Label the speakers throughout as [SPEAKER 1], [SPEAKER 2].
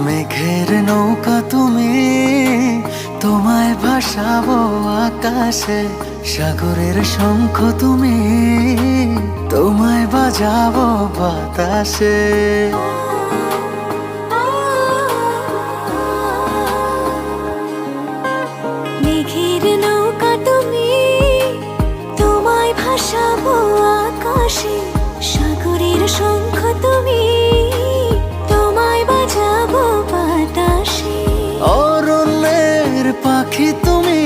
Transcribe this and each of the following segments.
[SPEAKER 1] মেঘের নৌকা তুমি, তোমায় ভাসাবো আকাশে। সাগরের শঙ্খ তুমি, তোমায় বাজাবো বাতাসে।
[SPEAKER 2] মেঘের নৌকা তুমি, তোমায় ভাসাবো আকাশে। সাগরের শঙ্খ তুমি, তোমায় বাজাবো বাতাসে।
[SPEAKER 1] অরণ্যের পাখি তুমি,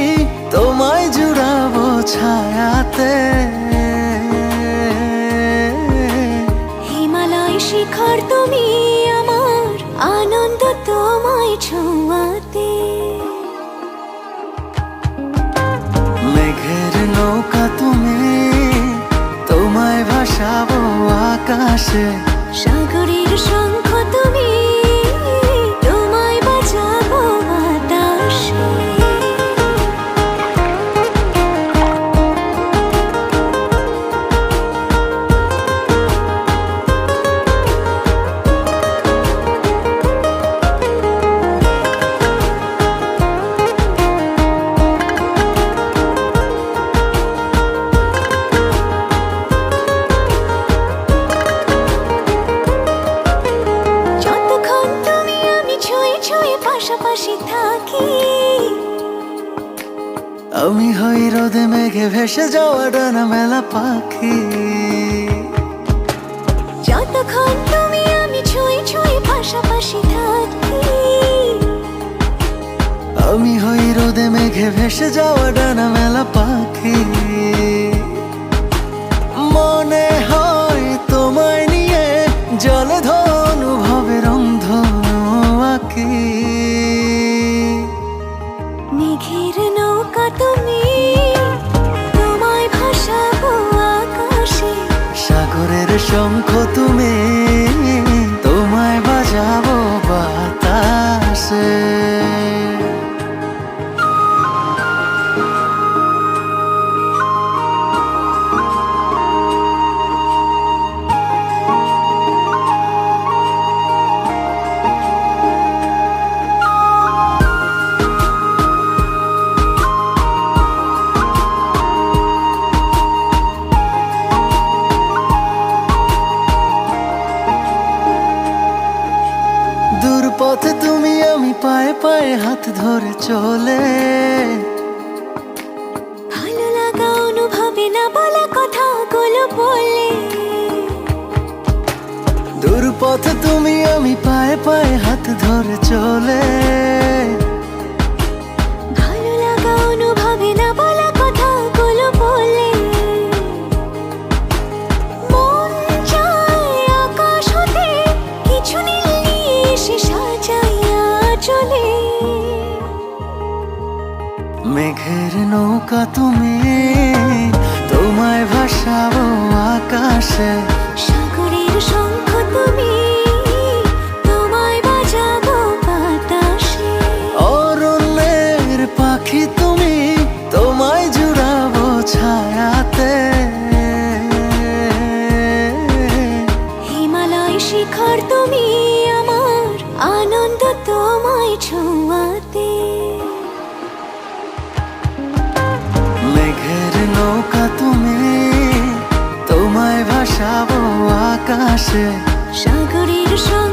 [SPEAKER 1] তোমায় জুড়াবো ছায়াতে।
[SPEAKER 2] হিমালয় শিখর তুমি, আমার আনন্দ তোমায় ছোঁয়াতে।
[SPEAKER 1] মেঘের নৌকা তুমি, তোমায় ভাসাবো আকাশে।
[SPEAKER 2] সাগরের শঙ্খ তুমি, তোমায় বাজাবো বাতাসে। পাশাপাশি থাকি,
[SPEAKER 1] আমি হই রোদে মেঘে ভেসে যাওয়া ডানা মেলা পাখি।
[SPEAKER 2] যতক্ষণ তুমি আমি ছুঁয়ে ছুঁয়ে পাশাপাশি থাকি।
[SPEAKER 1] আমি হই রোদে মেঘে ভেসে যাওয়া ডানা মেলা পাখি। মনে হয় তোমায় নিয়ে জলে ধনুভাবে রংধনু আঁকি।
[SPEAKER 2] মেঘের নৌকা তুমি, তোমায় ভাসাবো আকাশে।
[SPEAKER 1] সাগরের শঙ্খ তুমি, তোমায় বাজাবো বাতাসে। পথে তুমি আমি পায়ে পায়ে হাত ধরে চলে।
[SPEAKER 2] ভালো লাগা অনুভবে না বলা কথাগুলো বলে।
[SPEAKER 1] দূর পথে তুমি আমি পায়ে পায়ে হাত ধরে চলে।
[SPEAKER 2] ভালো লাগা অনুভবে না বলা কথাগুলো বলে। মন চায় আকাশ হতে কিছু নীল নিয়ে এসে সাজাইয়া চলে।
[SPEAKER 1] মেঘের নৌকা তুমি, তোমায় ভাসাবো আকাশে।
[SPEAKER 2] সাগরের শঙ্খ তুমি, তোমায় বাজাবো বাতাসে।
[SPEAKER 1] অরণ্যের পাখি তুমি, তোমায় জুড়াবো ছায়াতে।
[SPEAKER 2] হিমালয় শিখর তুমি, আমার আনন্দ তোমায় ছোঁয়াতে।
[SPEAKER 1] মেঘের নৌকা তুমি, তোমায় ভাসাবো আকাশে।
[SPEAKER 2] সাগরের শঙ্খ